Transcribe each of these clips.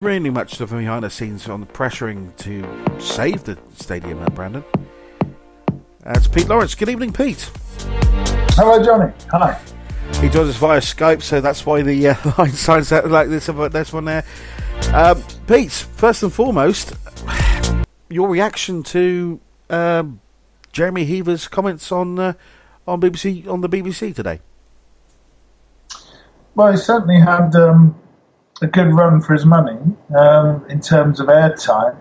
Really much stuff behind the scenes on the pressuring to save the stadium at Brandon. It's Pete Lawrence. Good evening, Pete. Hello, Johnny. Hi. He joins us via Skype, so that's why the line signs out like this about this one there. Pete, first and foremost, your reaction to Jeremy Heaver's comments on the BBC today. Well, he certainly had a good run for his money in terms of airtime.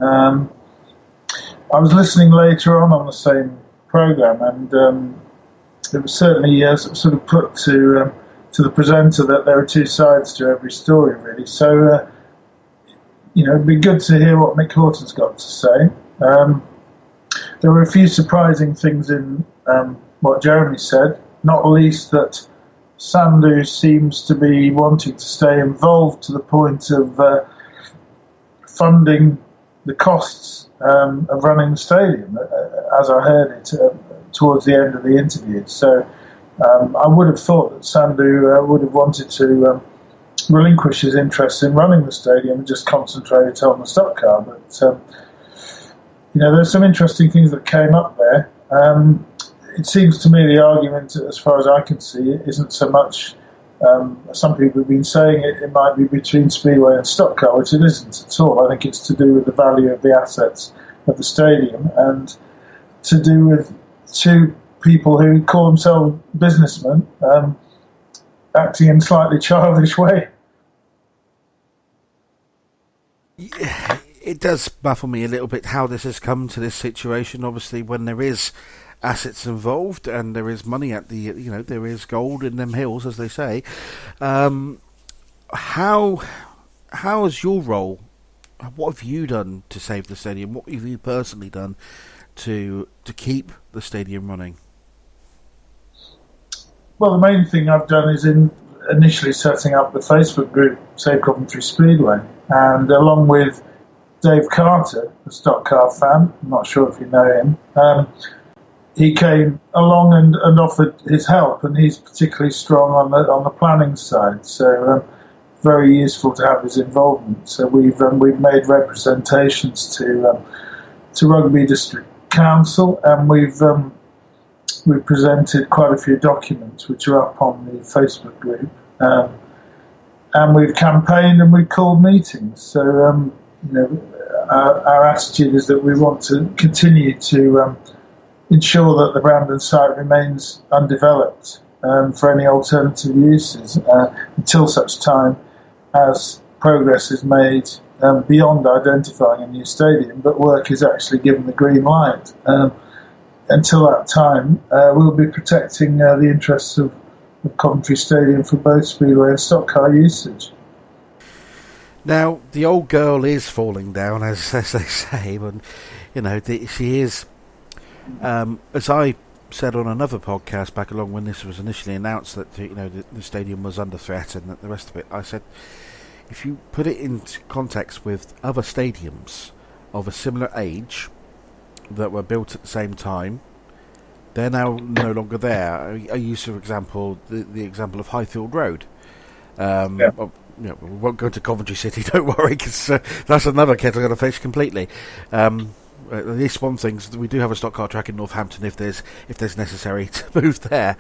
I was listening later on the same programme, and it was certainly sort of put to the presenter that there are two sides to every story, really. So, it'd be good to hear what Mick Horton's got to say. There were a few surprising things in what Jeremy said, not least that Sandu seems to be wanting to stay involved to the point of funding the costs of running the stadium, as I heard it towards the end of the interview. So I would have thought that Sandu would have wanted to relinquish his interest in running the stadium and just concentrate on the stock car. But, there's some interesting things that came up there. It seems to me the argument, as far as I can see, isn't so much, some people have been saying it might be between Speedway and stock car, which it isn't at all. I think it's to do with the value of the assets of the stadium and to do with two people who call themselves businessmen acting in a slightly childish way. Yeah, it does baffle me a little bit how this has come to this situation, obviously, when there is assets involved and there is money at the, there is gold in them hills, as they say. How is your role? What have you done to save the stadium? What have you personally done to keep the stadium running? Well, the main thing I've done is initially setting up the Facebook group Save Coventry Speedway, and along with Dave Carter, a stock car fan, I'm not sure if you know him, he came along and offered his help, and he's particularly strong on the planning side. So very useful to have his involvement. So we've made representations to Rugby District Council, and we've presented quite a few documents which are up on the Facebook group, and we've campaigned and we've called meetings. So our attitude is that we want to continue to ensure that the Brandon site remains undeveloped for any alternative uses until such time as progress is made beyond identifying a new stadium, but work is actually given the green light. Until that time, we'll be protecting the interests of Coventry Stadium for both Speedway and stock car usage. Now, the old girl is falling down, as they say, and she is. As I said on another podcast back along when this was initially announced that the stadium was under threat and the rest of it, I said if you put it into context with other stadiums of a similar age that were built at the same time, they're now no longer there. I use, for example, the example of Highfield Road. We won't go to Coventry City, don't worry, because that's another kettle of fish completely. At least one thing, we do have a stock car track in Northampton if there's necessary to move there.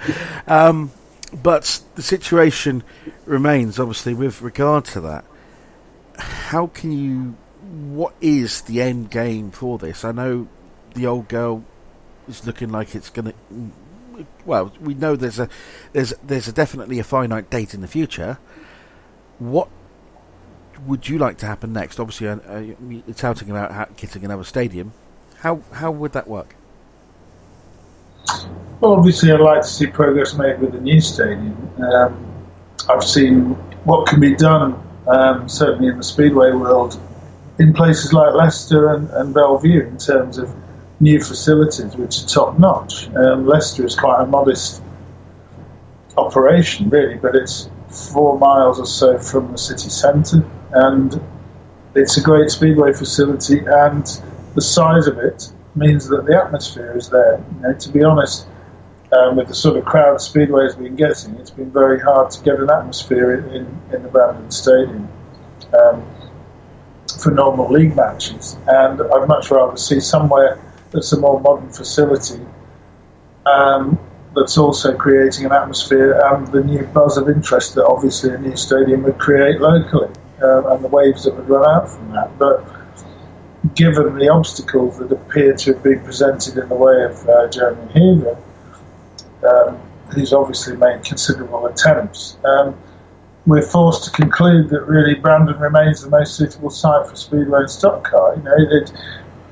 But the situation remains, obviously, with regard to that. What is the end game for this? I know the old girl is looking like it's going to. Well, we know there's definitely a finite date in the future. What would you like to happen next? Obviously, it's touting about getting another stadium. How would that work? Well, obviously, I'd like to see progress made with the new stadium. I've seen what can be done, certainly in the Speedway world, in places like Leicester and Bellevue in terms of new facilities, which are top-notch. Leicester is quite a modest operation, really, but it's 4 miles or so from the city centre, and it's a great Speedway facility, and the size of it means that the atmosphere is there. To be honest, with the sort of crowd Speedway has been getting, it's been very hard to get an atmosphere in the Brandon Stadium. for normal league matches. And I'd much rather see somewhere that's a more modern facility that's also creating an atmosphere and the new buzz of interest that obviously a new stadium would create locally, and the waves that would run out from that. But given the obstacles that appear to have been presented in the way of Jeremy Heaver, who's obviously made considerable attempts, we're forced to conclude that really Brandon remains the most suitable site for Speedway and stock car.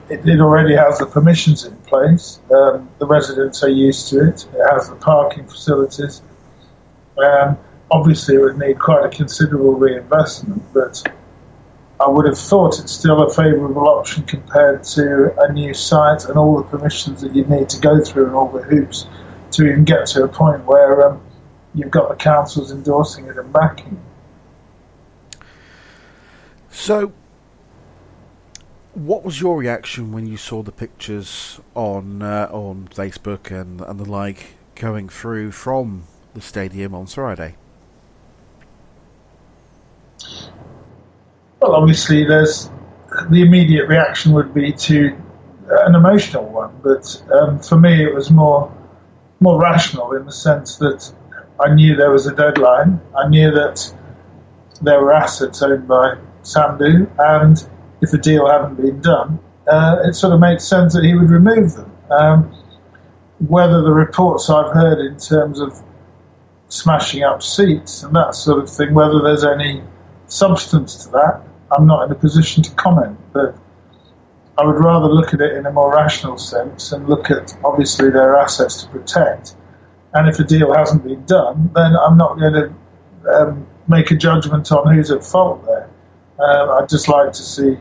It already has the permissions in place. The residents are used to it. It has the parking facilities. Obviously, it would need quite a considerable reinvestment, but I would have thought it's still a favourable option compared to a new site and all the permissions that you'd need to go through and all the hoops to even get to a point where you've got the councils endorsing it and backing it. So, what was your reaction when you saw the pictures on Facebook and the like going through from the stadium on Friday? Well, obviously, the immediate reaction would be to an emotional one, but for me, it was more rational in the sense that I knew there was a deadline. I knew that there were assets owned by Sandu, and if a deal hadn't been done, it sort of made sense that he would remove them. Whether the reports I've heard in terms of smashing up seats and that sort of thing, whether there's any substance to that, I'm not in a position to comment. But I would rather look at it in a more rational sense and look at, obviously, their assets to protect. And if a deal hasn't been done, then I'm not going to make a judgment on who's at fault there. I'd just like to see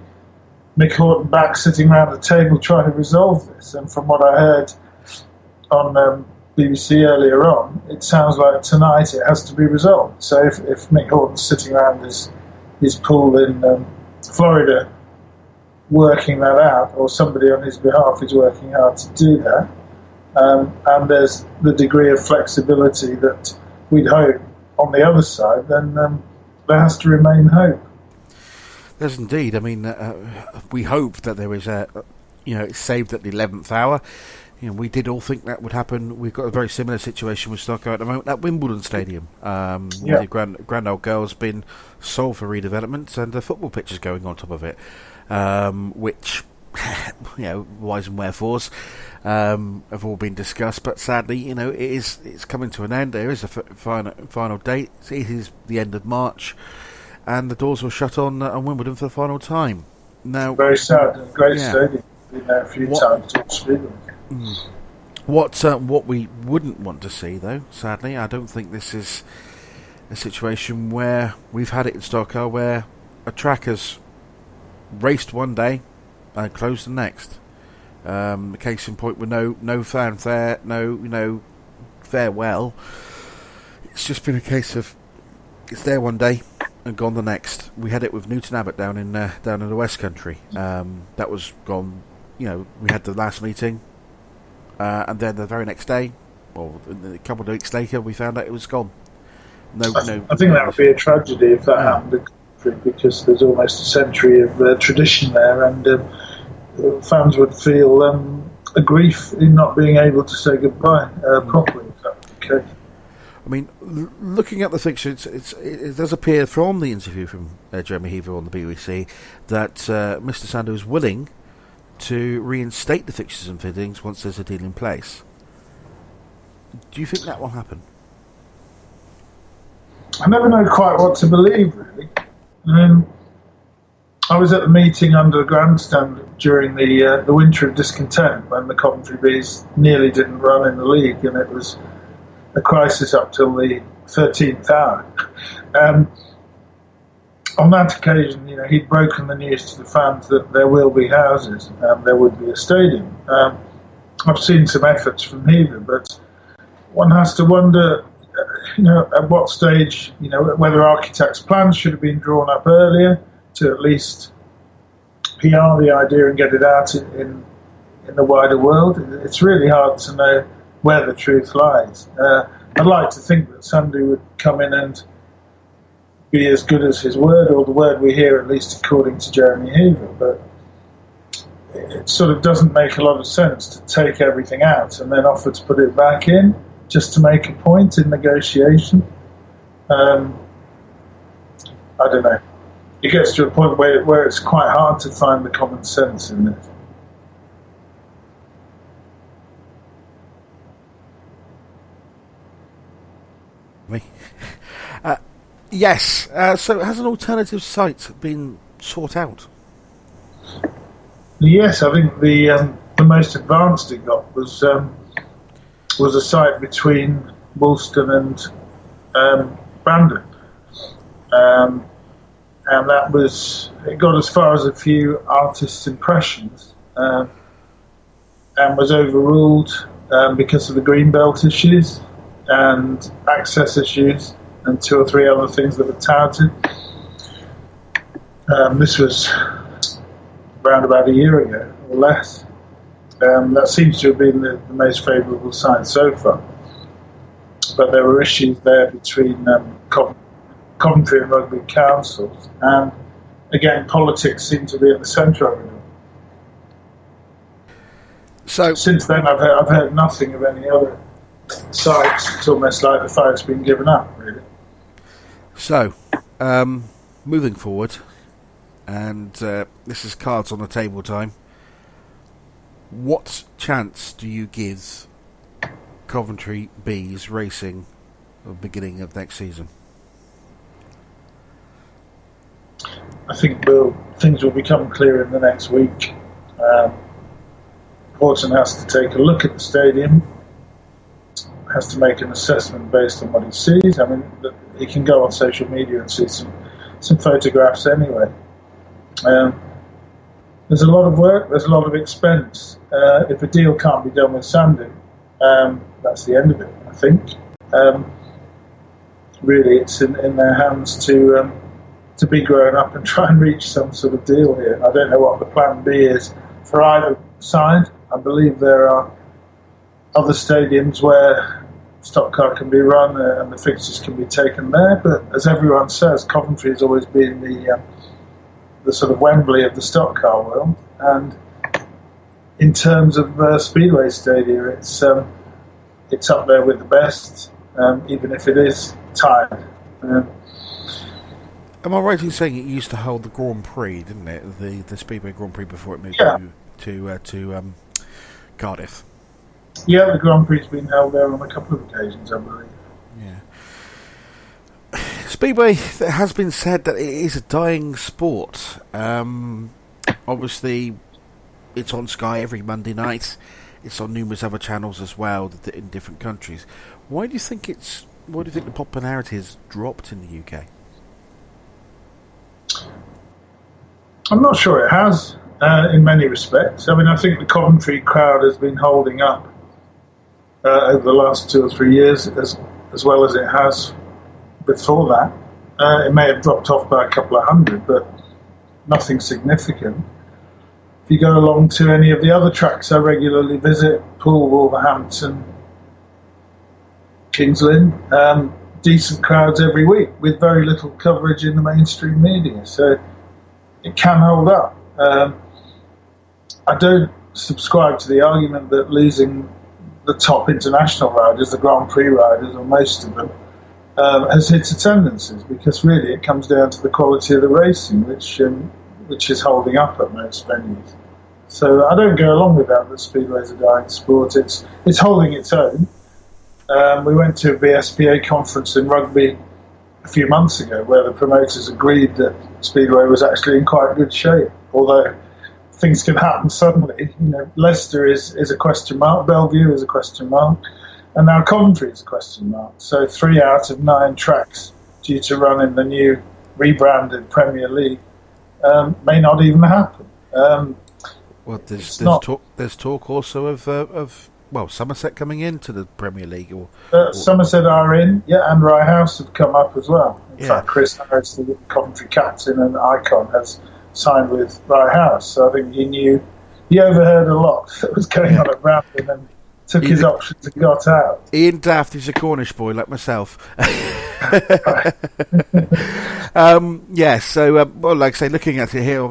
Mick Horton back sitting around the table trying to resolve this. And from what I heard on BBC earlier on, it sounds like tonight it has to be resolved. So if Mick Horton's sitting around his pool in Florida working that out, or somebody on his behalf is working hard to do that, and there's the degree of flexibility that we'd hope on the other side, then there has to remain hope. There's indeed. I mean, we hope that there is it's saved at the 11th hour. We did all think that would happen. We've got a very similar situation with Stockholm at the moment at Wimbledon Stadium. The Grand Old Girl's been sold for redevelopment, and the football pitch is going on top of it, which, whys and wherefores have all been discussed. But sadly, it's coming to an end. There is a final date. It is the end of March, and the doors will shut on Wimbledon for the final time. Now, very sad. Great stadium. Been there a few times to Speedway. What we wouldn't want to see, though, sadly, I don't think this is a situation where we've had it in Stockholm, where a track has raced one day and closed the next. The case in point with no fanfare, no farewell. It's just been a case of it's there one day and gone the next. We had it with Newton Abbot down in the West Country. That was gone. We had the last meeting. And then the very next day, or a couple of weeks later, we found out it was gone. I think that would be a tragedy if that happened, because there's almost a century of tradition there, and fans would feel a grief in not being able to say goodbye properly. If that's the case. I mean, looking at the fixture, it does appear from the interview from Jeremy Heaver on the BBC that Mr. Sandu is willing to reinstate the fixtures and fittings once there's a deal in place. Do you think that will happen? I never know quite what to believe, really. I was at the meeting under the grandstand during the winter of discontent when the Coventry Bees nearly didn't run in the league, and it was a crisis up till the 13th hour. On that occasion, he'd broken the news to the fans that there will be houses and there would be a stadium. I've seen some efforts from Heaver, but one has to wonder, at what stage, whether architects' plans should have been drawn up earlier to at least PR the idea and get it out in the wider world. It's really hard to know where the truth lies. I'd like to think that Sandu would come in and be as good as his word, or the word we hear, at least according to Jeremy Heaver. But it sort of doesn't make a lot of sense to take everything out and then offer to put it back in just to make a point in negotiation. I don't know. It gets to a point where it's quite hard to find the common sense in it. Yes. So has an alternative site been sought out? Yes, I think the most advanced it got was a site between Woolston and Brandon, and it got as far as a few artists' impressions, and was overruled because of the greenbelt issues and access issues and 2 or 3 other things that were touted. This was around about a year ago or less. That seems to have been the most favourable site so far. But there were issues there between Coventry and Rugby councils, and again, politics seemed to be at the centre of it all. So since then, I've heard nothing of any other sites. It's almost like the fight's been given up, really. So, moving forward, and this is cards on the table time. What chance do you give Coventry Bees racing at the beginning of next season? I think things will become clear in the next week. Horton has to take a look at the stadium, has to make an assessment based on what he sees. I mean, he can go on social media and see some photographs anyway. There's a lot of work, there's a lot of expense. If a deal can't be done with Sandu, that's the end of it, I think. Really, it's in their hands to be grown up and try and reach some sort of deal here. I don't know what the plan B is for either side. I believe there are other stadiums where stock car can be run and the fixtures can be taken there, but as everyone says, Coventry has always been the sort of Wembley of the stock car world, and in terms of Speedway Stadium, it's up there with the best, even if it is tied. Am I right in saying it used to hold the Grand Prix, didn't it? The Speedway Grand Prix before it moved to Cardiff. Yeah, the Grand Prix has been held there on a couple of occasions, I believe. Yeah. Speedway, it has been said that it is a dying sport. Obviously, it's on Sky every Monday night. It's on numerous other channels as well in different countries. Why do you think the popularity has dropped in the UK? I'm not sure it has, in many respects. I mean, I think the Coventry crowd has been holding up over the last 2 or 3 years as well as it has before that. It may have dropped off by a couple of hundred, but nothing significant. If you go along to any of the other tracks I regularly visit, Poole, Wolverhampton, Kings Lynn, decent crowds every week with very little coverage in the mainstream media. So it can hold up. I don't subscribe to the argument that losing the top international riders, the Grand Prix riders, or most of them, has hit attendances, because really it comes down to the quality of the racing, which is holding up at most venues. So I don't go along with that Speedway's a dying sport. It's holding its own. We went to a BSPA conference in Rugby a few months ago where the promoters agreed that Speedway was actually in quite good shape, although things can happen suddenly. You know, Leicester is a question mark, Bellevue is a question mark, and now Coventry is a question mark. So 3 out of 9 tracks due to run in the new rebranded Premier League may not even happen. Well, there's talk also of Somerset coming into the Premier League, or Somerset are in, and Rye House have come up as well. In fact, Chris Harris, the Coventry captain and icon, has signed with Rye House. So I think he overheard a lot that was going on at Brandon and took his options and got out. Ian Daft is a Cornish boy like myself. Yes, so well, like I say, looking at it here.